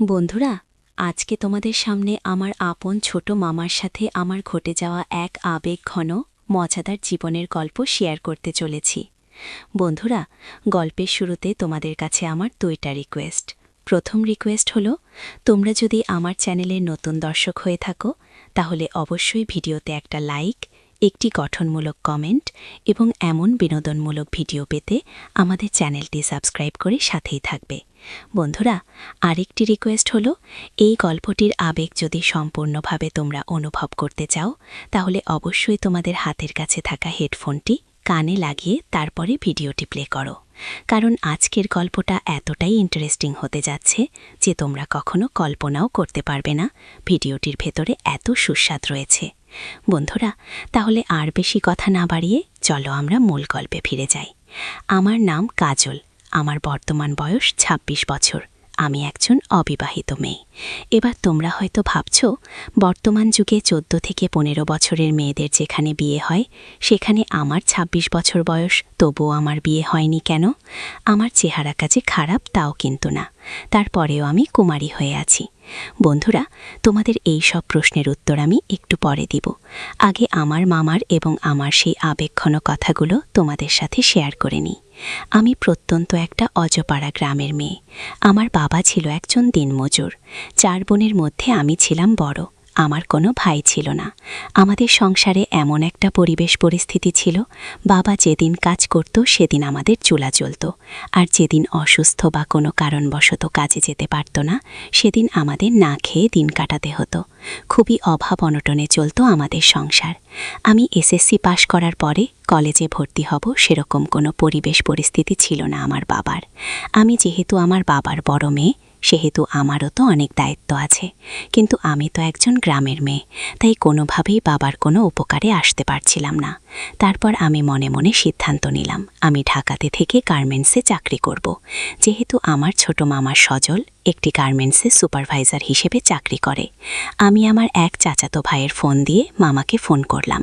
বন্ধুরা, আজকে তোমাদের সামনে আমার আপন ছোট মামার সাথে আমার ঘটে যাওয়া এক আবেগঘন মজাদার জীবনের গল্প শেয়ার করতে চলেছি। বন্ধুরা, গল্পের শুরুতে তোমাদের কাছে আমার দুইটা রিকোয়েস্ট। প্রথম রিকোয়েস্ট হলো, তোমরা যদি আমার চ্যানেলের নতুন দর্শক হয়ে থাকো তাহলে অবশ্যই ভিডিওতে একটা লাইক, একটি গঠনমূলক কমেন্ট এবং এমন বিনোদনমূলক ভিডিও পেতে আমাদের চ্যানেলটি সাবস্ক্রাইব করে সাথেই থাকবে। বন্ধুরা, আরেকটি রিকোয়েস্ট হলো, এই গল্পটির আবেগ যদি সম্পূর্ণভাবে তোমরা অনুভব করতে চাও তাহলে অবশ্যই তোমাদের হাতের কাছে থাকা হেডফোনটি কানে লাগিয়ে তারপরে ভিডিওটি প্লে করো, কারণ আজকের গল্পটা এতটাই ইন্টারেস্টিং হতে যাচ্ছে যে তোমরা কখনো কল্পনাও করতে পারবে না ভিডিওটির ভেতরে এত সুস্বাদ রয়েছে। বন্ধুরা, তাহলে আর বেশি কথা না বাড়িয়ে চলো আমরা মূল গল্পে ফিরে যাই। আমার নাম কাজল, আমার বর্তমান বয়স ২৬ বছর। আমি একজন অবিবাহিত মেয়ে। এবার তোমরা হয়তো ভাবছ, বর্তমান যুগে ১৪ থেকে ১৫ বছরের মেয়েদের যেখানে বিয়ে হয় সেখানে আমার ২৬ বছর বয়স, তবুও আমার বিয়ে হয়নি কেন? আমার চেহারা কাজে খারাপ তাও কিন্তু না, তারপরেও আমি কুমারী হয়ে আছি। বন্ধুরা, তোমাদের এই সব প্রশ্নের উত্তর আমি একটু পরে দিব। আগে আমার মামার এবং আমার সেই আবেগঘন কথাগুলো তোমাদের সাথে শেয়ার করে নিই। আমি প্রত্যন্ত একটা অজপাড়া গ্রামের মেয়ে। আমার বাবা ছিল একজন দিনমজুর। ৪ বোনের মধ্যে আমি ছিলাম বড়। আমার কোনো ভাই ছিল না। আমাদের সংসারে এমন একটা পরিবেশ পরিস্থিতি ছিল, বাবা যেদিন কাজ করত সেদিন আমাদের চুলা জ্বলত, আর যেদিন অসুস্থ বা কোনো কারণবশত কাজে যেতে পারত না সেদিন আমাদের না খেয়ে দিন কাটাতে হতো। খুবই অভাব অনটনে চলত আমাদের সংসার। আমি এসএসসি পাশ করার পরে কলেজে ভর্তি হব সেরকম কোনো পরিবেশ পরিস্থিতি ছিল না আমার বাবার। আমি যেহেতু আমার বাবার বড় মেয়ে, সেহেতু আমারও তো অনেক দায়িত্ব আছে, কিন্তু আমি তো একজন গ্রামের মেয়ে, তাই কোনোভাবেই বাবার কোনো উপকারে আসতে পারছিলাম না। তারপর আমি মনে মনে সিদ্ধান্ত নিলাম আমি ঢাকাতে থেকে গার্মেন্টসে চাকরি করব। যেহেতু আমার ছোট মামার সজল একটি গার্মেন্টসে সুপারভাইজার হিসেবে চাকরি করে। আমি আমার এক চাচাতো ভাইয়ের ফোন দিয়ে মামাকে ফোন করলাম।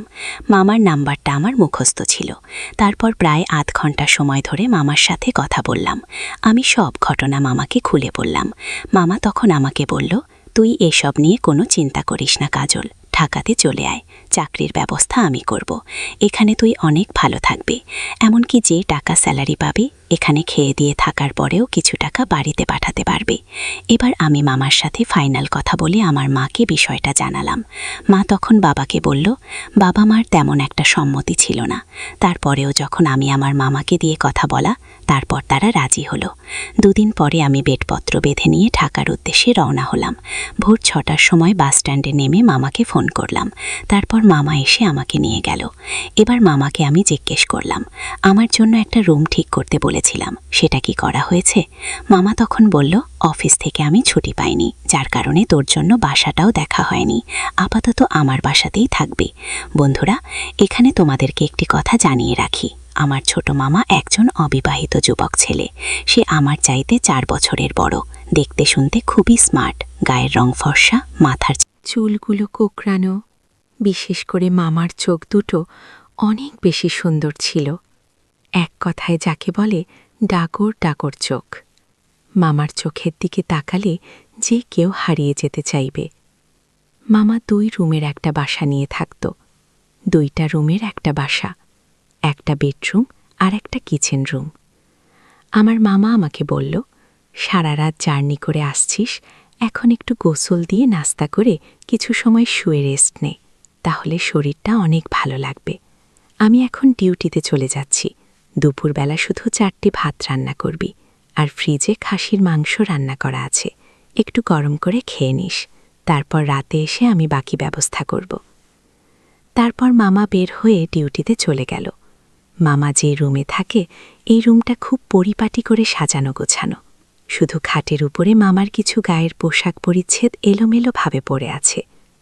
মামার নাম্বারটা আমার মুখস্থ ছিল। তারপর প্রায় আধ ঘন্টা সময় ধরে মামার সাথে কথা বললাম। আমি সব ঘটনা মামাকে খুলে বললাম। মামা তখন আমাকে বলল, তুই এসব নিয়ে কোনো চিন্তা করিস না কাজল, ঢাকাতে চলে আয়, চাকরির ব্যবস্থা আমি করব। এখানে তুই অনেক ভালো থাকবি, এমনকি যে টাকা স্যালারি পাবি এখানে খেয়ে দিয়ে থাকার পরেও কিছু টাকা বাড়িতে পাঠাতে পারবি। এবার আমি মামার সাথে ফাইনাল কথা বলে আমার মাকে বিষয়টা জানালাম। মা তখন বাবাকে বলল, বাবা মার তেমন একটা সম্মতি ছিল না। তারপরেও যখন আমি আমার মামাকে দিয়ে কথা বলা, তারপর তারা রাজি হলো। ২ দিন পরে আমি বেডপত্র বেঁধে নিয়ে ঢাকার উদ্দেশ্যে রওনা হলাম। ভোর ৬টার সময় বাসস্ট্যান্ডে নেমে মামাকে ফোন করলাম। তারপর মামা এসে আমাকে নিয়ে গেল। এবার মামাকে আমি জিজ্ঞেস করলাম, আমার জন্য একটা রুম ঠিক করতে বলেছিলাম, সেটা কি করা হয়েছে? মামা তখন বলল, অফিস থেকে আমি ছুটি পাইনি, যার কারণে তোর জন্য বাসাটাও দেখা হয়নি, আপাতত আমার বাসাতেই থাকবে। বন্ধুরা, এখানে তোমাদেরকে একটি কথা জানিয়ে রাখি, আমার ছোট মামা একজন অবিবাহিত যুবক ছেলে। সে আমার চাইতে ৪ বছরের বড়, দেখতে শুনতে খুবই স্মার্ট, গায়ের রং ফর্সা, মাথার চুলগুলো কোঁকড়ানো, বিশেষ করে মামার চোখ দুটো অনেক বেশি সুন্দর ছিল। এক কথায় যাকে বলে ডাগর ডাগর চোখ। মামার চোখের দিকে তাকালে যে কেউ হারিয়ে যেতে চাইবে। মামা ২ রুমের একটা বাসা নিয়ে থাকত। ২টা রুমের একটা বাসা, একটা বেডরুম আর একটা কিচেন রুম। আমার মামা আমাকে বলল, সারা রাত জার্নি করে আসছিস, এখন একটু গোসল দিয়ে নাস্তা করে কিছু সময় শুয়ে রেস্ট নে, তাহলে শরীরটা অনেক ভালো লাগবে। আমি এখন ডিউটিতে চলে যাচ্ছি। দুপুরবেলা শুধু ৪টে ভাত রান্না করবি, আর ফ্রিজে খাসির মাংস রান্না করা আছে, একটু গরম করে খেয়ে নিস। তারপর রাতে এসে আমি বাকি ব্যবস্থা করব। তারপর মামা বের হয়ে ডিউটিতে চলে গেল। মামা যে রুমে থাকে এই রুমটা খুব পরিপাটি করে সাজানো গোছানো। শুধু খাটের উপরে মামার কিছু গায়ের পোশাক পরিচ্ছেদ এলোমেলোভাবে পড়ে আছে।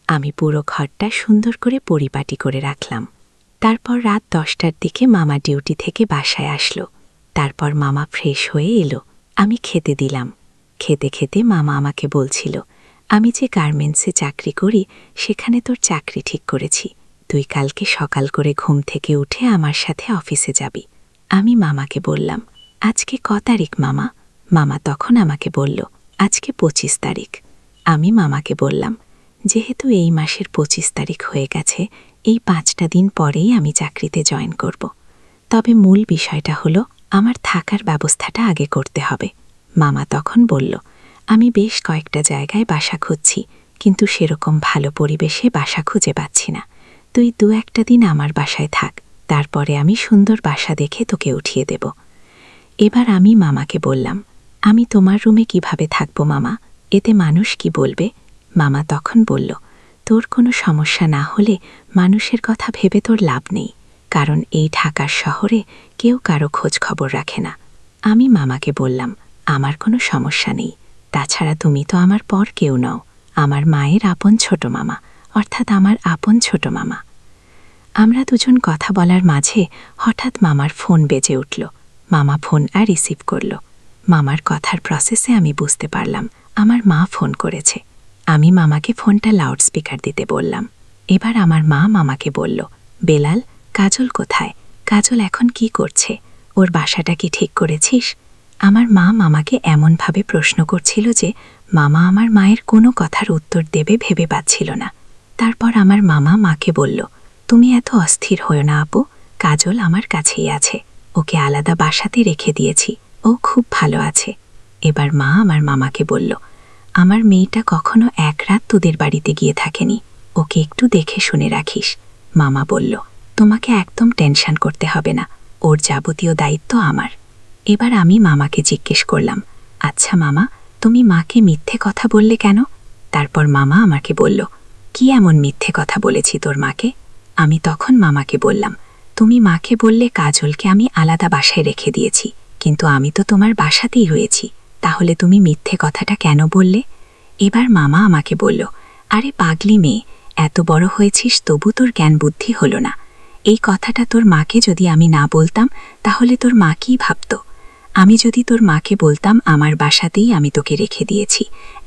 আমি পুরো ঘরটা সুন্দর করে পরিপাটি করে রাখলাম। তারপর রাত ১০টার দিকে মামা ডিউটি থেকে বাসায় আসলো। তারপর মামা ফ্রেশ হয়ে এলো, আমি খেতে দিলাম। খেতে খেতে মামা আমাকে বলছিল, আমি যে গার্মেন্টসে চাকরি করি সেখানে তোর চাকরি ঠিক করেছি, তুই কালকে সকাল করে ঘুম থেকে উঠে আমার সাথে অফিসে যাবি। আমি মামাকে বললাম, আজকে ক তারিখ মামা? মামা তখন আমাকে বলল, আজকে 25 তারিখ। আমি মামাকে বললাম, যেহেতু এই মাসের 25 তারিখ হয়ে গেছে, এই 5টা দিন পরেই আমি চাকরিতে জয়েন করব। তবে মূল বিষয়টা হলো আমার থাকার ব্যবস্থাটা আগে করতে হবে। মামা তখন বলল, আমি বেশ কয়েকটা জায়গায় বাসা খুঁজছি, কিন্তু সেরকম ভালো পরিবেশে বাসা খুঁজে পাচ্ছি না। তুই 2-1টা দিন আমার বাসায় থাক, তারপরে আমি সুন্দর বাসা দেখে তোকে উঠিয়ে দেব। এবার আমি মামাকে বললাম, আমি তোমার রুমে কিভাবে থাকব মামা? এতে মানুষ কি বলবে? মামা তখন বলল, তোর কোনো সমস্যা না হলে মানুষের কথা ভেবে তোর লাভ নেই, কারণ এই ঢাকার শহরে কেউ কারো খোঁজ খবর রাখে না। আমি মামাকে বললাম, আমার কোনো সমস্যা নেই, তাছাড়া তুমি তো আমার পর কেউ নও, আমার মায়ের আপন ছোট মামা, অর্থাৎ আমার আপন ছোট মামা। আমরা দুজন কথা বলার মাঝে হঠাৎ মামার ফোন বেজে উঠল। মামা ফোন রিসিভ করল। মামার কথার প্রসেসে আমি বুঝতে পারলাম আমার মা ফোন করেছে। আমি মামাকে ফোনটা লাউডস্পিকার দিতে বললাম। এবার আমার মা মামাকে বলল, বেলাল, কাজল কোথায়? কাজল এখন কি করছে? ওর বাসাটা কি ঠিক করেছিস? আমার মা মামাকে এমনভাবে প্রশ্ন করছিল যে মামা আমার মায়ের কোনো কথার উত্তর দেবে ভেবে পাচ্ছিল না। তারপর আমার মামা মাকে বলল, তুমি এত অস্থির হও না আপু, কাজল আমার কাছেই আছে, ওকে আলাদা বাসাতে রেখে দিয়েছি, ও খুব ভালো আছে। এবার মা আমার মামাকে বলল, আমার মেয়েটা কখনো এক রাত তোদের বাড়িতে গিয়ে থাকেনি, ওকে একটু দেখে শুনে রাখিস। মামা বলল, তোমাকে একদম টেনশন করতে হবে না, ওর যাবতীয় দায়িত্ব আমার। এবার আমি মামাকে জিজ্ঞেস করলাম, আচ্ছা মামা, তুমি মাকে মিথ্যে কথা বললে কেন? তারপর মামা আমাকে বলল, কি এমন মিথ্যে কথা বলেছি তোর মাকে? আমি তখন মামাকে বললাম, তুমি মাকে বললে কাজলকে আমি আলাদা বাসায় রেখে দিয়েছি, কিন্তু আমি তো তোমার বাসাতেই রয়েছি, তাহলে তুমি মিথ্যে কথাটা কেন বললে? এবার মামা আমাকে বলল, আরে পাগলি মেয়ে, এত বড় হয়েছিস তবু তোর জ্ঞান বুদ্ধি হলো না। এই কথাটা তোর মাকে যদি আমি না বলতাম তাহলে তোর মা কী ভাবত? আমি যদি তোর মাকে বলতাম আমার বাসাতেই আমি তোকে রেখে দিয়েছি,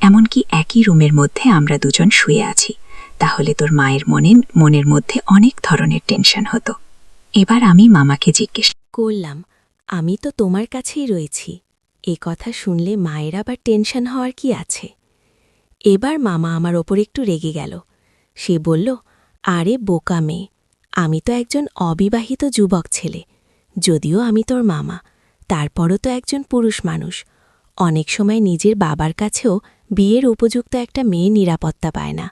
এমনকি একই রুমের মধ্যে আমরা দুজন শুয়ে আছি, তাহলে তোর মায়ের মনের মধ্যে অনেক ধরনের টেনশন হতো। এবার আমি মামাকে জিজ্ঞেস করলাম, আমি তো তোমার কাছেই রয়েছি, এ কথা শুনলে মায়ের আবার টেনশন হওয়ার কি আছে? এবার মামা আমার ওপর একটু রেগে গেল। সে বলল, আরে বোকা মেয়ে, আমি তো একজন অবিবাহিত যুবক ছেলে, যদিও আমি তোর মামা, তারপরও তো একজন পুরুষ মানুষ। অনেক সময় নিজের বাবার কাছেও বিয়ের উপযুক্ত একটা মেয়ে নিরাপত্তা পায় না,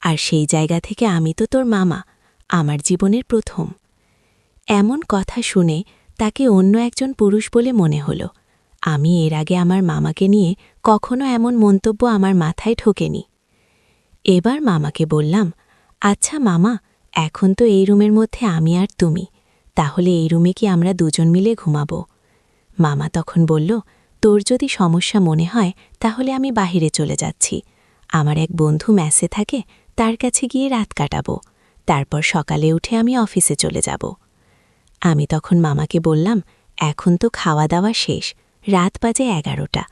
আর সেই জায়গা থেকে আমি তো তোর মামা, আমার জীবনের প্রথম। এমন কথা শুনে তাকে অন্য একজন পুরুষ বলে মনে হল। আমি এর আগে আমার মামাকে নিয়ে কখনো এমন মন্তব্য আমার মাথায় ঢোকেনি। এবার মামাকে বললাম, আচ্ছা মামা, এখন তো এই রুমের মধ্যে আমি আর তুমি, তাহলে এই রুমে কি আমরা দুজন মিলে ঘুমাব? মামা তখন বলল, তোর যদি সমস্যা মনে হয় তাহলে আমি বাহিরে চলে যাচ্ছি, আমার এক বন্ধু মেসে থাকে, তার কাছে গিয়ে রাত কাটাবো, তারপর সকালে উঠে আমি অফিসে চলে যাব। আমি তখন মামাকে বললাম, এখন তো খাওয়া দাওয়া শেষ, রাত বাজে 11টা,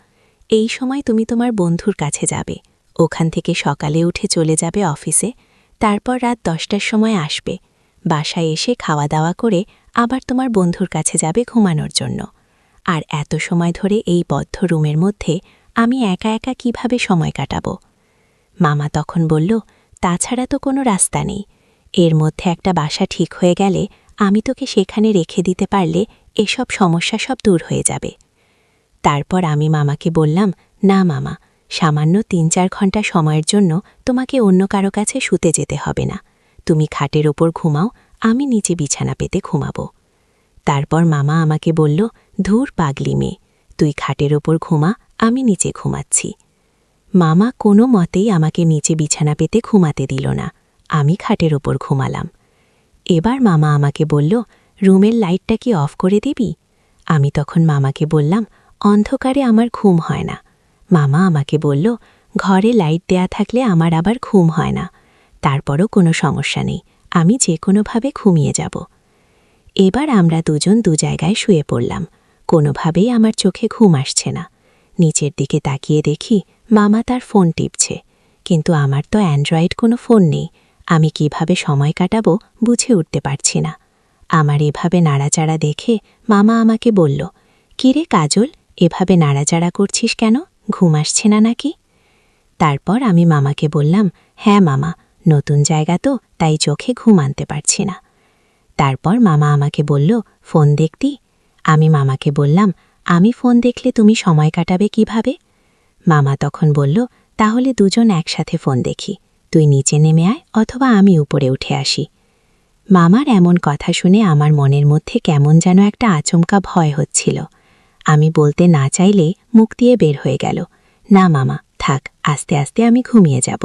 এই সময় তুমি তোমার বন্ধুর কাছে যাবে, ওখান থেকে সকালে উঠে চলে যাবে অফিসে, তারপর রাত 10টার সময় আসবে, বাসায় এসে খাওয়া দাওয়া করে আবার তোমার বন্ধুর কাছে যাবে ঘুমানোর জন্য। আর এত সময় ধরে এই বদ্ধ রুমের মধ্যে আমি একা একা কিভাবে সময় কাটাবো? মামা তখন বলল, তাছাড়া তো কোনো রাস্তা নেই, এর মধ্যে একটা বাসা ঠিক হয়ে গেলে আমি তোকে সেখানে রেখে দিতে পারলে এসব সমস্যা সব দূর হয়ে যাবে। তারপর আমি মামাকে বললাম, না মামা, সামান্য 3-4 ঘন্টা সময়ের জন্য তোমাকে অন্য কারো কাছে শুতে যেতে হবে না, তুমি খাটের ওপর ঘুমাও, আমি নিচে বিছানা পেতে ঘুমাবো। তারপর মামা আমাকে বলল, ধুর পাগলি মেয়ে, তুই খাটের ওপর ঘুমা, আমি নিচে ঘুমাচ্ছি। মামা কোনো মতেই আমাকে নিচে বিছানা পেতে ঘুমাতে দিল না, আমি খাটের ওপর ঘুমালাম। এবার মামা আমাকে বলল, রুমের লাইটটা কি অফ করে দিবি? আমি তখন মামাকে বললাম, অন্ধকারে আমার ঘুম হয় না। মামা আমাকে বলল, ঘরে লাইট দেয়া থাকলে আমার আবার ঘুম হয় না, তারপরও কোনো সমস্যা নেই, আমি যে কোনোভাবে ঘুমিয়ে যাব। এবার আমরা দুজন দু জায়গায় শুয়ে পড়লাম, কোনোভাবেই আমার চোখে ঘুম আসছে না। নিচের দিকে তাকিয়ে দেখি মামা তার ফোন টিপছে, কিন্তু আমার তো অ্যান্ড্রয়েড কোনো ফোন নেই, আমি কিভাবে সময় কাটাবো বুঝে উঠতে পারছি না। আমার এভাবে নাড়াচাড়া দেখে মামা আমাকে বলল, কিরে কাজল, এভাবে নাড়াচাড়া করছিস কেন? ঘুম আসছে না নাকি? তারপর আমি মামাকে বললাম, হ্যাঁ মামা, নতুন জায়গা তো, তাই চোখে ঘুম আনতে পারছি না। তারপর মামা আমাকে বলল, ফোন দেখতি? আমি মামাকে বললাম, আমি ফোন দেখলে তুমি সময় কাটাবে কিভাবে? মামা তখন বলল, তাহলে দুজন একসাথে ফোন দেখি, তুই নিচে নেমে আয় অথবা আমি উপরে উঠে আসি। মামার এমন কথা শুনে আমার মনের মধ্যে কেমন যেন একটা আচমকা ভয় হচ্ছিল। আমি বলতে না চাইলে মুখ দিয়ে বের হয়ে গেল, না মামা থাক, আস্তে আস্তে আমি ঘুমিয়ে যাব।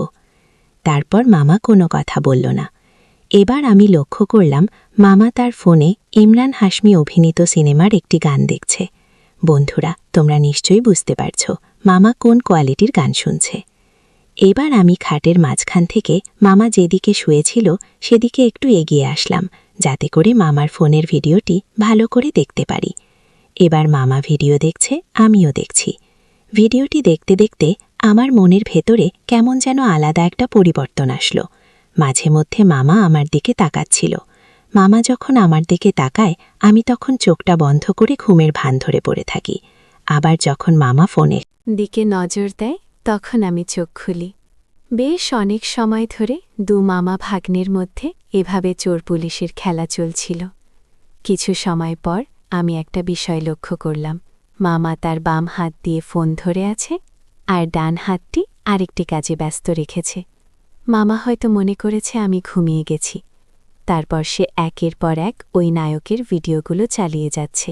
তারপর মামা কোনো কথা বলল না। এবার আমি লক্ষ্য করলাম মামা তার ফোনে ইমরান হাশমি অভিনীত সিনেমার একটি গান দেখছে। বন্ধুরা, তোমরা নিশ্চয়ই বুঝতে পারছ মামা কোন কোয়ালিটির গান শুনছে। এবার আমি খাটের মাঝখান থেকে মামা যেদিকে শুয়েছিল সেদিকে একটু এগিয়ে আসলাম, যাতে করে মামার ফোনের ভিডিওটি ভালো করে দেখতে পারি। এবার মামা ভিডিও দেখছে, আমিও দেখছি। ভিডিওটি দেখতে দেখতে আমার মনের ভেতরে কেমন যেন আলাদা একটা পরিবর্তন আসলো। মাঝে মধ্যে মামা আমার দিকে তাকাচ্ছিল। মামা যখন আমার দিকে তাকায় আমি তখন চোখটা বন্ধ করে ঘুমের ভান ধরে পড়ে থাকি। আবার যখন মামা ফোনের দিকে নজর দেয় তখন আমি চোখ খুলি। বেশ অনেক সময় ধরে দু মামা ভাগ্নের মধ্যে এভাবে চোর পুলিশের খেলা চলছিল। কিছু সময় পর আমি একটা বিষয় লক্ষ্য করলাম, মামা তার বাম হাত দিয়ে ফোন ধরে আছে আর ডান হাতটি আরেকটি কাজে ব্যস্ত রেখেছে। মামা হয়তো মনে করেছে আমি ঘুমিয়ে গেছি। তারপর সে একের পর এক ওই নায়কের ভিডিওগুলো চালিয়ে যাচ্ছে।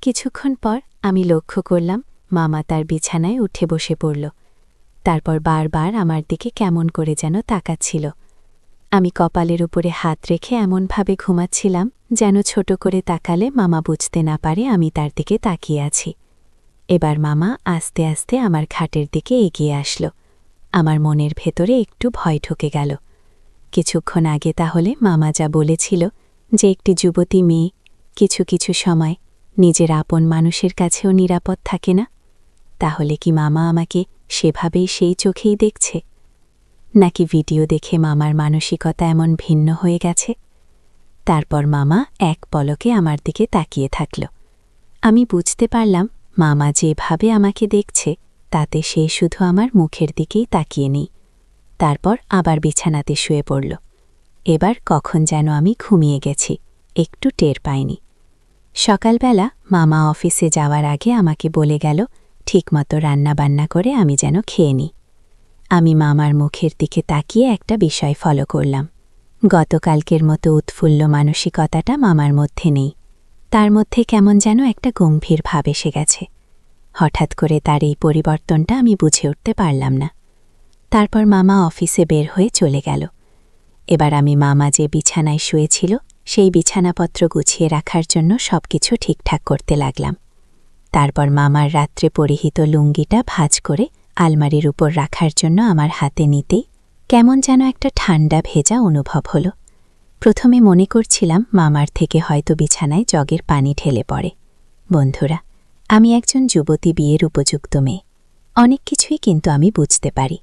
কিছুক্ষণ পর আমি লক্ষ্য করলাম মামা তার বিছানায় উঠে বসে পড়ল। তারপর বারবার আমার দিকে কেমন করে যেন তাকাচ্ছিল। আমি কপালের উপরে হাত রেখে এমনভাবে ঘুমাচ্ছিলাম যেন ছোট করে তাকালে মামা বুঝতে না পারে আমি তার দিকে তাকিয়ে আছি। এবার মামা আস্তে আস্তে আমার খাটের দিকে এগিয়ে আসলো। আমার মনের ভেতরে একটু ভয় ঢুকে গেল। কিছুক্ষণ আগে তাহলে মামা যা বলেছিল যে একটি যুবতী মেয়ে কিছু কিছু সময় নিজের আপন মানুষের কাছেও নিরাপদ থাকে না, তাহলে কি মামা আমাকে সেভাবেই সেই চোখেই দেখছে? নাকি ভিডিও দেখে মামার মানসিকতা এমন ভিন্ন হয়ে গেছে? তারপর মামা এক পলকে আমার দিকে তাকিয়ে থাকল। আমি বুঝতে পারলাম মামা যেভাবে আমাকে দেখছে তাতে সে শুধু আমার মুখের দিকেই তাকিয়ে নেই। তারপর আবার বিছানাতে শুয়ে পড়ল। এবার কখন যেন আমি ঘুমিয়ে গেছি, একটু টের পাইনি। সকালবেলা মামা অফিসে যাওয়ার আগে আমাকে বলে গেল ঠিকমতো রান্নাবান্না করে আমি যেন খেয়ে নিই। আমি মামার মুখের দিকে তাকিয়ে একটা বিষয় ফলো করলাম। গতকালকের মতো উৎফুল্ল মানসিকতাটা মামার মধ্যে নেই। তার মধ্যে কেমন যেন একটা গম্ভীর ভাব এসে গেছে। হঠাৎ করে তার এই পরিবর্তনটা আমি বুঝে উঠতে পারলাম না। তারপর মামা অফিসে বের হয়ে চলে গেল। এবার আমি মামা যে বিছানায় শুয়েছিল সেই বিছানাপত্র গুছিয়ে রাখার জন্য সবকিছু ঠিকঠাক করতে লাগলাম। তারপর মামার রাত্রে পরিহিত লুঙ্গিটা ভাঁজ করে আলমারির উপর রাখার জন্য আমার হাতে নিতেই কেমন যেন একটা ঠান্ডা ভেজা অনুভব হল। প্রথমে মনে করছিলাম মামার থেকে হয়তো বিছানায় জগের পানি ঢেলে পড়ে। বন্ধুরা, আমি একজন যুবতী, বিয়ের উপযুক্ত মেয়ে, অনেক কিছুই কিন্তু আমি বুঝতে পারি।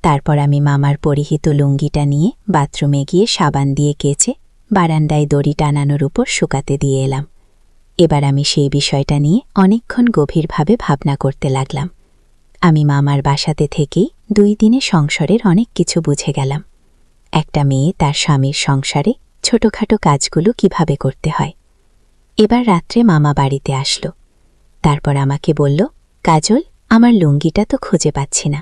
তারপর আমি মামার পরিহিত লুঙ্গিটা নিয়ে বাথরুমে গিয়ে সাবান দিয়ে কেচে বারান্দায় দড়ি টানানোর উপর শুকাতে দিয়ে এলাম। এবার আমি সেই বিষয়টা নিয়ে অনেকক্ষণ গভীরভাবে ভাবনা করতে লাগলাম। আমি মামার বাসাতে থেকেই 2 দিনে সংসারের অনেক কিছু বুঝে গেলাম। একটা মেয়ে তার স্বামীর সংসারে ছোটখাটো কাজগুলো কিভাবে করতে হয়। এবার রাত্রে মামা বাড়িতে আসলো। তারপর আমাকে বলল, কাজল, আমার লুঙ্গিটা তো খুঁজে পাচ্ছি না।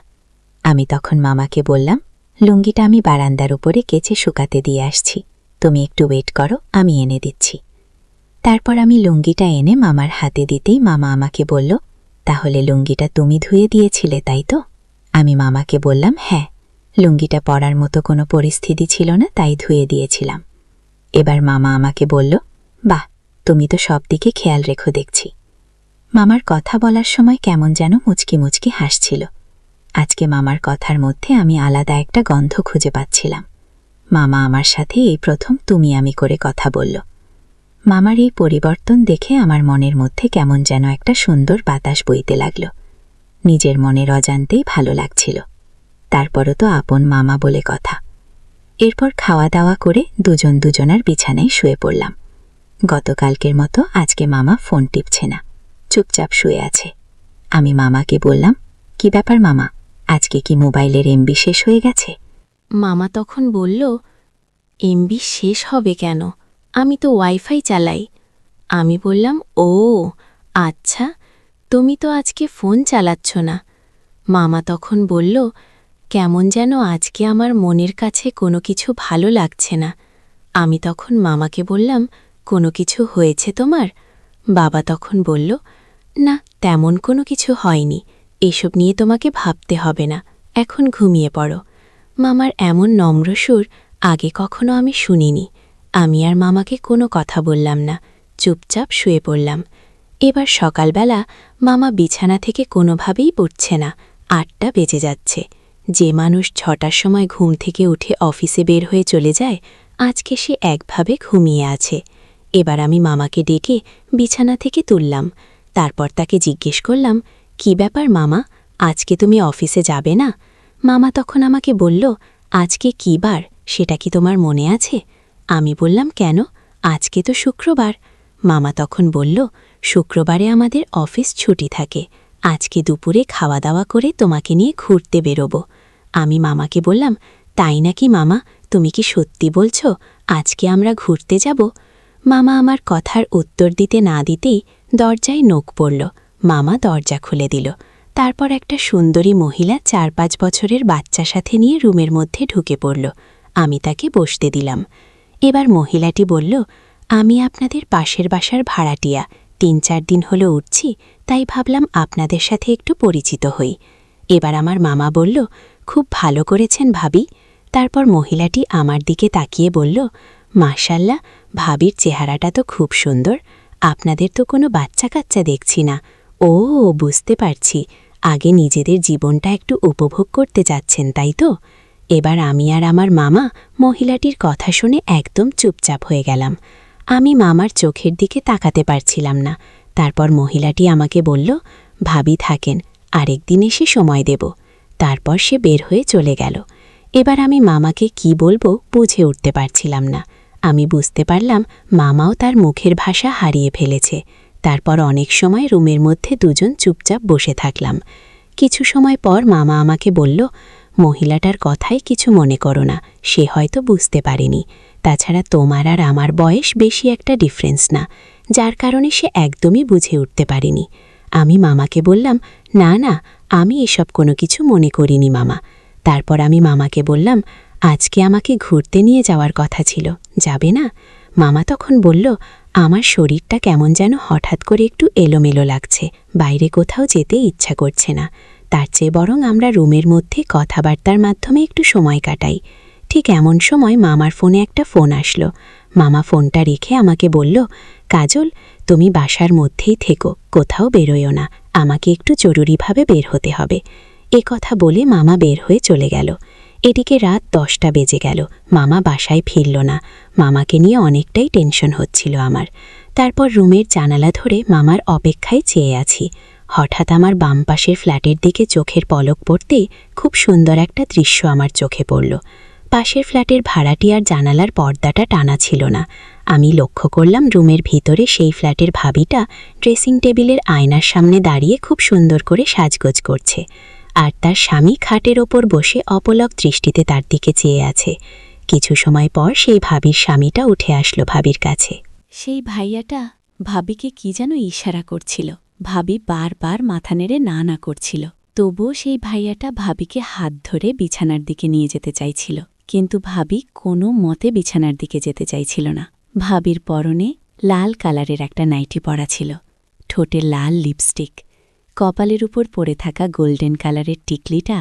আমি তখন মামাকে বললাম, লুঙ্গিটা আমি বারান্দার উপরে কেচে শুকাতে দিয়ে আসছি, তুমি একটু ওয়েট করো, আমি এনে দিচ্ছি। তারপর আমি লুঙ্গিটা এনে মামার হাতে দিতেই মামা আমাকে বলল, তাহলে লুঙ্গিটা তুমি ধুয়ে দিয়েছিলে তাই তো? আমি মামাকে বললাম, হ্যাঁ, লুঙ্গিটা পরার মতো কোনো পরিস্থিতি ছিল না, তাই ধুয়ে দিয়েছিলাম। এবার মামা আমাকে বলল, বাহ, তুমি তো সব দিকে খেয়াল রেখো দেখছি। মামার কথা বলার সময় কেমন যেন মুচকি মুচকি হাসছিল। আজকে মামার কথার মধ্যে আমি আলাদা একটা গন্ধ খুঁজে পাচ্ছিলাম। মামা আমার সাথে এই প্রথম তুমি আমি করে কথা বলল। মামার এই পরিবর্তন দেখে আমার মনের মধ্যে কেমন যেন একটা সুন্দর বাতাস বইতে লাগল। নিজের মনের অজান্তেই ভালো লাগছিল। তারপরও তো আপন মামা বলে কথা। এরপর খাওয়া দাওয়া করে দুজন দুজনার বিছানায় শুয়ে পড়লাম। গতকালকের মতো আজকে মামা ফোন টিপছে না, চুপচাপ শুয়ে আছে। আমি মামাকে বললাম, কি ব্যাপার মামা, আজকে কি মোবাইলের এমবি শেষ হয়ে গেছে? মামা তখন বলল, এমবি শেষ হবে কেন, আমি তো ওয়াইফাই চালাই। আমি বললাম, ও আচ্ছা, তুমি তো আজকে ফোন চালাচ্ছ না। মামা তখন বলল, কেমন যেন আজকে আমার মনের কাছে কোনো কিছু ভালো লাগছে না। আমি তখন মামাকে বললাম, কোনো কিছু হয়েছে তোমার? বাবা তখন বলল, না, তেমন কোনো কিছু হয়নি, এসব নিয়ে তোমাকে ভাবতে হবে না, এখন ঘুমিয়ে পড়ো। মামার এমন নম্র সুর আগে কখনো আমি শুনিনি। আমি আর মামাকে কোনো কথা বললাম না, চুপচাপ শুয়ে পড়লাম। এবার সকালবেলা মামা বিছানা থেকে কোনোভাবেই উঠছে না। ৮টা বেজে যাচ্ছে। যে মানুষ ৬টার সময় ঘুম থেকে উঠে অফিসে বের হয়ে চলে যায়, আজকে সে একভাবে ঘুমিয়ে আছে। এবার আমি মামাকে ডেকে বিছানা থেকে তুললাম। তারপর তাকে জিজ্ঞেস করলাম, কি ব্যাপার মামা, আজকে তুমি অফিসে যাবে না? মামা তখন আমাকে বলল, আজকে কী বার সেটা কি তোমার মনে আছে? আমি বললাম, কেন, আজকে তো শুক্রবার। মামা তখন বলল, শুক্রবারে আমাদের অফিস ছুটি থাকে, আজকে দুপুরে খাওয়া দাওয়া করে তোমাকে নিয়ে ঘুরতে বেরোব। আমি মামাকে বললাম, তাই নাকি মামা, তুমি কি সত্যি বলছ আজকে আমরা ঘুরতে যাব? মামা আমার কথার উত্তর দিতে না দিতেই দরজায় নোক পড়ল। মামা দরজা খুলে দিল। তারপর একটা সুন্দরী মহিলা ৪-৫ বছরের বাচ্চা সাথে নিয়ে রুমের মধ্যে ঢুকে পড়ল। আমি তাকে বসতে দিলাম। এবার মহিলাটি বলল, আমি আপনাদের পাশের বাসার ভাড়াটিয়া, ৩-৪ দিন হলো উঠছি, তাই ভাবলাম আপনাদের সাথে একটু পরিচিত হই। এবার আমার মামা বলল, খুব ভালো করেছেন ভাবি। তারপর মহিলাটি আমার দিকে তাকিয়ে বলল, মাশাল্লাহ, ভাবির চেহারাটা তো খুব সুন্দর, আপনাদের তো কোনো বাচ্চা কাচ্চা দেখছি না। ও, বুঝতে পারছি, আগে নিজেদের জীবনটা একটু উপভোগ করতে যাচ্ছেন, তাই তো? এবার আমি আর আমার মামা মহিলাটির কথা শুনে একদম চুপচাপ হয়ে গেলাম। আমি মামার চোখের দিকে তাকাতে পারছিলাম না। তারপর মহিলাটি আমাকে বলল, ভাবি থাকেন, আরেকদিন এসে সময় দেব। তারপর সে বের হয়ে চলে গেল। এবার আমি মামাকে কি বলবো বুঝে উঠতে পারছিলাম না। আমি বুঝতে পারলাম মামাও তার মুখের ভাষা হারিয়ে ফেলেছে। তারপর অনেক সময় রুমের মধ্যে দুজন চুপচাপ বসে থাকলাম। কিছু সময় পর মামা আমাকে বলল, মহিলাটার কথায় কিছু মনে করো না, সে হয়তো বুঝতে পারেনি। তাছাড়া তোমার আর আমার বয়স বেশি একটা ডিফারেন্স না, যার কারণে সে একদমই বুঝে উঠতে পারেনি। আমি মামাকে বললাম, না না, আমি এসব কোনো কিছু মনে করিনি মামা। তারপর আমি মামাকে বললাম, আজকে আমাকে ঘুরতে নিয়ে যাওয়ার কথা ছিল, যাবে না? মামা তখন বলল, আমার শরীরটা কেমন যেন হঠাৎ করে একটু এলোমেলো লাগছে, বাইরে কোথাও যেতে ইচ্ছা করছে না। তার চেয়ে বরং আমরা রুমের মধ্যে কথাবার্তার মাধ্যমে একটু সময় কাটাই। ঠিক এমন সময় মামার ফোনে একটা ফোন আসলো। মামা ফোনটা রেখে আমাকে বলল, কাজল, তুমি বাসার মধ্যেই থেকো, কোথাও বেরোয়ো না, আমাকে একটু জরুরিভাবে বের হতে হবে। এ কথা বলে মামা বের হয়ে চলে গেল। এদিকে রাত 10টা বেজে গেল, মামা বাসায় ফিরল না। মামাকে নিয়ে অনেকটাই টেনশন হচ্ছিল আমার। তারপর রুমের জানালা ধরে মামার অপেক্ষায় চেয়ে আছি। হঠাৎ আমার বাম পাশের ফ্ল্যাটের দিকে চোখের পলক পড়তেই খুব সুন্দর একটা দৃশ্য আমার চোখে পড়ল। পাশের ফ্ল্যাটের ভাড়াটিয়ার জানালার পর্দাটা টানা ছিল না। আমি লক্ষ্য করলাম রুমের ভিতরে সেই ফ্ল্যাটের ভাবিটা ড্রেসিং টেবিলের আয়নার সামনে দাঁড়িয়ে খুব সুন্দর করে সাজগোজ করছে, আর তার স্বামী খাটের ওপর বসে অপলক দৃষ্টিতে তার দিকে চেয়ে আছে। কিছু সময় পর সেই ভাবির স্বামীটা উঠে আসলো ভাবির কাছে। সেই ভাইয়াটা ভাবিকে কি যেন ইশারা করছিল। ভাবি বারবার মাথা নেড়ে না না করছিল। তবুও সেই ভাইয়াটা ভাবিকে হাত ধরে বিছানার দিকে নিয়ে যেতে চাইছিল, কিন্তু ভাবি কোনো মতে বিছানার দিকে যেতে চাইছিল না। ভাবির পরনে লাল কালারের একটা নাইটি পরা ছিল, ঠোঁটে লাল লিপস্টিক, কপালের উপর পড়ে থাকা গোল্ডেন কালারের টিকলিটা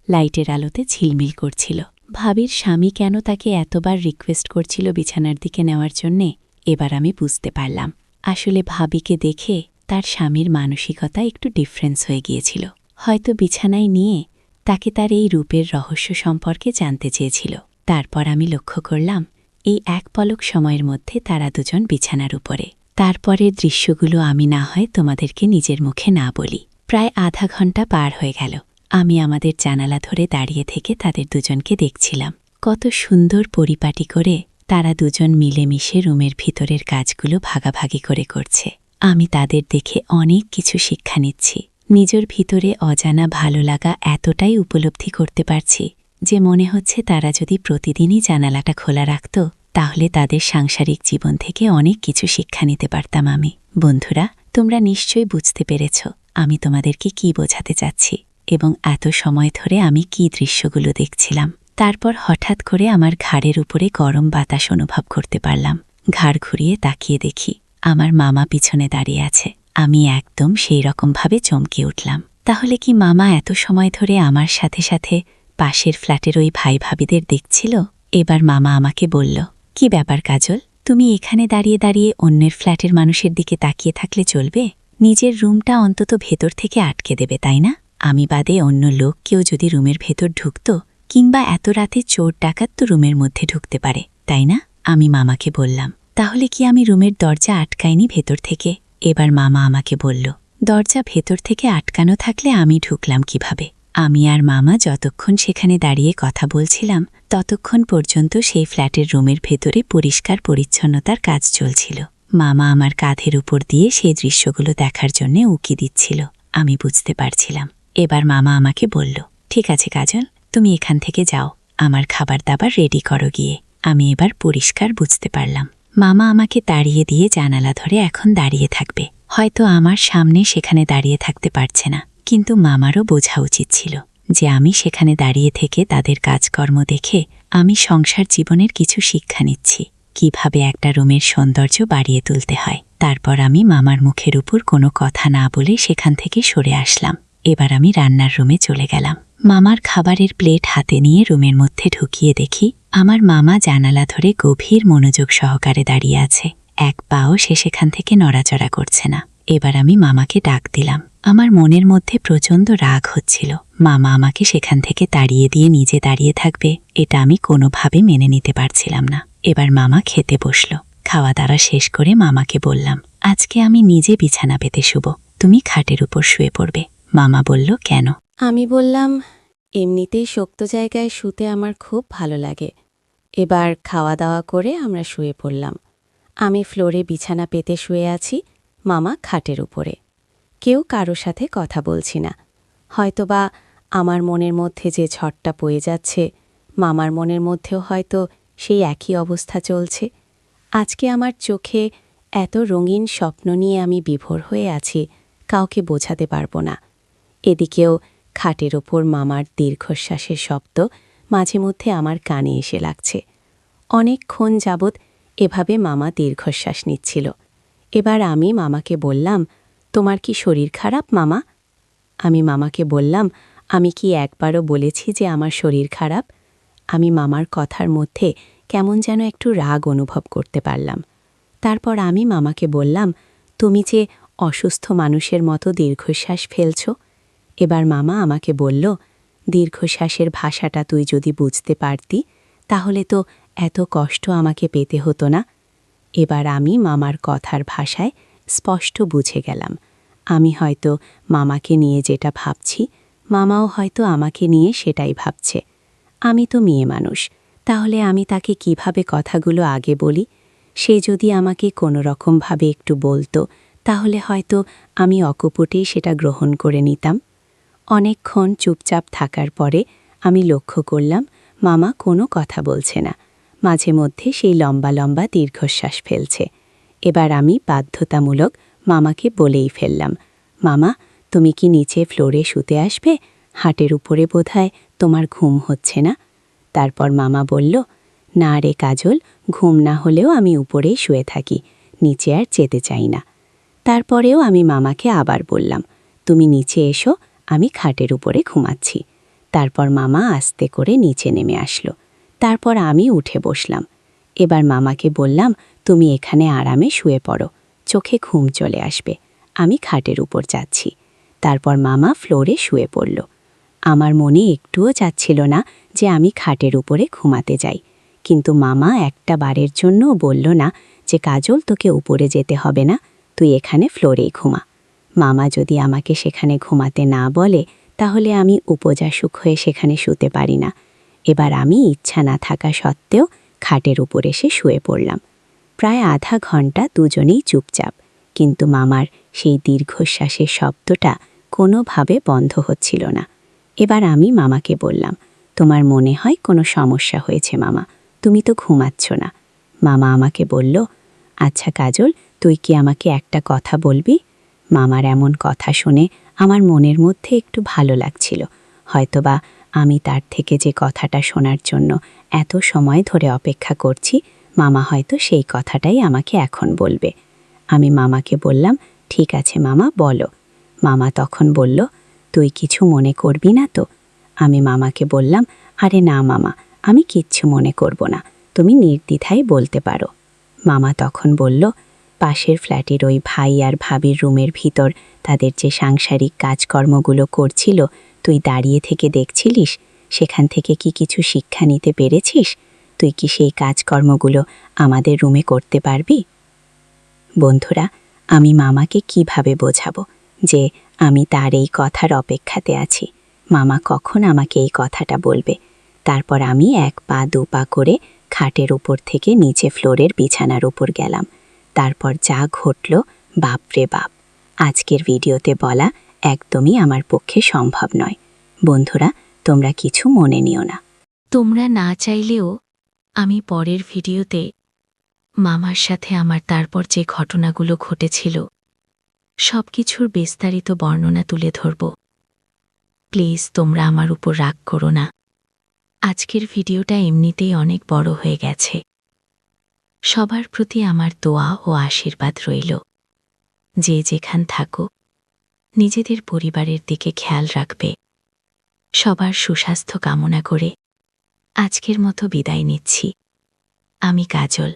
লাইটের আলোতে ঝিলমিল করছিল। ভাবির স্বামী কেন তাকে এতবার রিকোয়েস্ট করছিল বিছানার দিকে নেওয়ার জন্যে, এবার আমি বুঝতে পারলাম। আসলে ভাবিকে দেখে তার স্বামীর মানসিকতা একটু ডিফারেন্স হয়ে গিয়েছিল। হয়তো বিছানায় নিয়ে তাকে তার এই রূপের রহস্য সম্পর্কে জানতে চেয়েছিল। তারপর আমি লক্ষ্য করলাম এই এক পলক সময়ের মধ্যে তারা দুজন বিছানার উপরে। তারপরের দৃশ্যগুলো আমি না হয় তোমাদেরকে নিজের মুখে না বলি। প্রায় আধা ঘন্টা পার হয়ে গেল। আমি আমাদের জানালা ধরে দাঁড়িয়ে থেকে তাদের দুজনকে দেখছিলাম। কত সুন্দর পরিপাটি করে তারা দুজন মিলেমিশে রুমের ভিতরের কাজগুলো ভাগাভাগি করে করছে। আমি তাদের দেখে অনেক কিছু শিক্ষা নিচ্ছি। নিজের ভিতরে অজানা ভালো লাগা এতটাই উপলব্ধি করতে পারছি যে মনে হচ্ছে তারা যদি প্রতিদিনই জানালাটা খোলা রাখত তাহলে তাদের সাংসারিক জীবন থেকে অনেক কিছু শিক্ষা নিতে পারতাম আমি। বন্ধুরা, তোমরা নিশ্চয়ই বুঝতে পেরেছ আমি তোমাদেরকে কি বোঝাতে চাচ্ছি এবং এত সময় ধরে আমি কি দৃশ্যগুলো দেখছিলাম। তারপর হঠাৎ করে আমার ঘাড়ের উপরে গরম বাতাস অনুভব করতে পারলাম। ঘাড় ঘুরিয়ে তাকিয়ে দেখি আমার মামা পিছনে দাঁড়িয়ে আছে। আমি একদম সেই রকমভাবে চমকে উঠলাম। তাহলে কি মামা এত সময় ধরে আমার সাথে সাথে পাশের ফ্ল্যাটের ওই ভাই ভাবিদের দেখছিল? এবার মামা আমাকে বলল, কি ব্যাপার কাজল, তুমি এখানে দাঁড়িয়ে দাঁড়িয়ে অন্যের ফ্ল্যাটের মানুষের দিকে তাকিয়ে থাকলে চলবে? নিজের রুমটা অন্তত ভেতর থেকে আটকে দেবে, তাই না? আমি বাদে অন্য লোক কেউ যদি রুমের ভেতর ঢুকত, কিংবা এত রাতে চোর ডাকাত তো রুমের মধ্যে ঢুকতে পারে, তাই না? আমি মামাকে বললাম, তাহলে কি আমি রুমের দরজা আটকাইনি ভেতর থেকে? এবার মামা আমাকে বলল, দরজা ভেতর থেকে আটকানো থাকলে আমি ঢুকলাম কিভাবে? আমি আর মামা যতক্ষণ সেখানে দাঁড়িয়ে কথা বলছিলাম ততক্ষণ পর্যন্ত সেই ফ্ল্যাটের রুমের ভেতরে পরিষ্কার পরিচ্ছন্নতার কাজ চলছিল। মামা আমার কাঁধের উপর দিয়ে সেই দৃশ্যগুলো দেখার জন্য উকি দিচ্ছিল। আমি বুঝতে পারছিলাম। এবার মামা আমাকে বলল, ঠিক আছে কাজল, তুমি এখান থেকে যাও, আমার খাবার দাবার রেডি করো গিয়ে। আমি এবার পরিষ্কার বুঝতে পারলাম মামা আমাকে তাড়িয়ে দিয়ে জানালা ধরে এখন দাঁড়িয়ে থাকবে। হয়তো আমার সামনে সেখানে দাঁড়িয়ে থাকতে পারছে না, কিন্তু মামারও বোঝা উচিত ছিল যে আমি সেখানে দাঁড়িয়ে থেকে তাদের কাজকর্ম দেখে আমি সংসার জীবনের কিছু শিক্ষা নিচ্ছি, কিভাবে একটা রুমের সৌন্দর্য বাড়িয়ে তুলতে হয়। তারপর আমি মামার মুখের উপর কোনো কথা না বলে সেখান থেকে সরে আসলাম। এবার আমি রান্নার রুমে চলে গেলাম। মামার খাবারের প্লেট হাতে নিয়ে রুমের মধ্যে ঢুকিয়ে দেখি আমার মামা জানালা ধরে গভীর মনোযোগ সহকারে দাঁড়িয়ে আছে। এক পাও সে সেখান থেকে নড়াচড়া করছে না। এবার আমি মামাকে ডাক দিলাম। আমার মনের মধ্যে প্রচণ্ড রাগ হচ্ছিল। মামা আমাকে সেখান থেকে তাড়িয়ে দিয়ে নিজে দাঁড়িয়ে থাকবে, এটা আমি কোনোভাবে মেনে নিতে পারছিলাম না। এবার মামা খেতে বসল। খাওয়া দাওয়া শেষ করে মামাকে বললাম, আজকে আমি নিজে বিছানা পেতে শুব, তুমি খাটের উপর শুয়ে পড়বে। মামা বলল, কেন? আমি বললাম, এমনিতেই শক্ত জায়গায় শুতে আমার খুব ভালো লাগে। এবার খাওয়া দাওয়া করে আমরা শুয়ে পড়লাম। আমি ফ্লোরে বিছানা পেতে শুয়ে আছি, মামা খাটের উপরে। কেউ কারো সাথে কথা বলছি না। হয়তোবা আমার মনের মধ্যে যে ঝড়টা বয়ে যাচ্ছে, মামার মনের মধ্যেও হয়তো সেই একই অবস্থা চলছে। আজকে আমার চোখে এত রঙিন স্বপ্ন নিয়ে আমি বিভোর হয়ে আছি, কাউকে বোঝাতে পারবো না। এদিকেও খাটের ওপর মামার দীর্ঘশ্বাসের শব্দ মাঝে মধ্যে আমার কানে এসে লাগছে। অনেকক্ষণ যাবৎ এভাবে মামা দীর্ঘশ্বাস নিচ্ছিল। এবার আমি মামাকে বললাম, তোমার কি শরীর খারাপ মামা? আমি মামাকে বললাম, আমি কি একবারও বলেছি যে আমার শরীর খারাপ? আমি মামার কথার মধ্যে কেমন যেন একটু রাগ অনুভব করতে পারলাম। তারপর আমি মামাকে বললাম, তুমি যে অসুস্থ মানুষের মতো দীর্ঘশ্বাস ফেলছ। এবার মামা আমাকে বলল, দীর্ঘশ্বাসের ভাষাটা তুই যদি বুঝতে পারতি তাহলে তো এত কষ্ট আমাকে পেতে হতো না। এবার আমি মামার কথার ভাষায় স্পষ্ট বুঝে গেলাম। আমি হয়তো মামাকে নিয়ে যেটা ভাবছি, মামাও হয়তো আমাকে নিয়ে সেটাই ভাবছে। আমি তো মেয়ে মানুষ, তাহলে আমি তাকে কিভাবে কথাগুলো আগে বলি? সে যদি আমাকে কোনো রকমভাবে একটু বলতো তাহলে হয়তো আমি অকপটেই সেটা গ্রহণ করে নিতাম। অনেকক্ষণ চুপচাপ থাকার পরে আমি লক্ষ্য করলাম মামা কোনো কথা বলছে না, মাঝে মধ্যে সেই লম্বা লম্বা দীর্ঘশ্বাস ফেলছে। এবার আমি বাধ্যতামূলক মামাকে বলেই ফেললাম, মামা, তুমি কি নিচে ফ্লোরে শুতে আসবে? হাটের উপরে বোধহয় তোমার ঘুম হচ্ছে না। তারপর মামা বলল, না রে কাজল, ঘুম না হলেও আমি উপরেই শুয়ে থাকি, নিচে আর যেতে চাই না। তারপরেও আমি মামাকে আবার বললাম, তুমি নিচে এসো, আমি খাটের উপরে ঘুমাচ্ছি। তারপর মামা আস্তে করে নিচে নেমে আসলো। তারপর আমি উঠে বসলাম। এবার মামাকে বললাম, তুমি এখানে আরামে শুয়ে পড়ো, চোখে ঘুম চলে আসবে, আমি খাটের উপর যাচ্ছি। তারপর মামা ফ্লোরে শুয়ে পড়ল। আমার মনে একটুও চাচ্ছিল না যে আমি খাটের উপরে ঘুমাতে যাই, কিন্তু মামা একটা বারের জন্যও বলল না যে কাজল, তোকে উপরে যেতে হবে না, তুই এখানে ফ্লোরেই ঘুমা। মামা যদি আমাকে সেখানে ঘুমাতে না বলে তাহলে আমি উপজাসুক হয়ে সেখানে শুতে পারি না। এবার আমি ইচ্ছা না থাকা সত্ত্বেও খাটের উপর এসে শুয়ে পড়লাম। প্রায় আধা ঘন্টা দুজনেই চুপচাপ, কিন্তু মামার সেই দীর্ঘশ্বাসের শব্দটা কোনোভাবে বন্ধ হচ্ছিল না। এবার আমি মামাকে বললাম, তোমার মনে হয় কোনো সমস্যা হয়েছে মামা, তুমি তো ঘুমাচ্ছ না। মামা আমাকে বলল, আচ্ছা কাজল, তুই কি আমাকে একটা কথা বলবি? মামার এমন কথা শুনে আমার মনের মধ্যে একটু ভালো লাগছিল। হয়তোবা আমি তার থেকে যে কথাটা শোনার জন্য এত সময় ধরে অপেক্ষা করছি, মামা হয়তো সেই কথাটাই আমাকে এখন বলবে। আমি মামাকে বললাম, ঠিক আছে মামা, বলো। মামা তখন বলল, তুই কিছু মনে করবি না তো? আমি মামাকে বললাম, আরে না মামা, আমি কিচ্ছু মনে করব না, তুমি নির্দ্বিধায় বলতে পারো। মামা তখন বলল, পাশের ফ্ল্যাটের ওই ভাই আর ভাবির রুমের ভিতর তাদের যে সাংসারিক কাজকর্মগুলো করছিল, তুই দাঁড়িয়ে থেকে দেখছিলিস, সেখান থেকে কি কিছু শিক্ষা নিতে পেরেছিস? তুই কি সেই কাজকর্মগুলো আমাদের রুমে করতে পারবি? বন্ধুরা, আমি মামাকে কিভাবে বোঝাবো যে আমি তার এই কথার অপেক্ষাতে আছি, মামা কখন আমাকে এই কথাটা বলবে? তারপর আমি 1 পা 2 পা করে খাটের উপর থেকে নিচে ফ্লোরের বিছানার উপর গেলাম। তারপর যা ঘটল, বাপরে বাপ! আজকের ভিডিওতে বলা একদমই আমার পক্ষে সম্ভব নয়। বন্ধুরা, তোমরা কিছু মনে নিও না। তোমরা না চাইলেও আমি পরের ভিডিওতে মামার সাথে আমার তারপর যে ঘটনাগুলো ঘটেছিল সবকিছুর বিস্তারিত বর্ণনা তুলে ধরব। প্লিজ তোমরা আমার উপর রাগ করো না। আজকের ভিডিওটা এমনিতেই অনেক বড় হয়ে গেছে। সবার প্রতি আমার দোয়া ও আশীর্বাদ রইল। যে যেখান থাকো, নিজেদের পরিবারের দিকে খেয়াল রাখবে। সবার সুস্বাস্থ্য কামনা করে আজকের মতো বিদায় নিচ্ছি। আমি কাজল।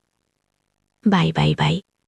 Bye bye bye.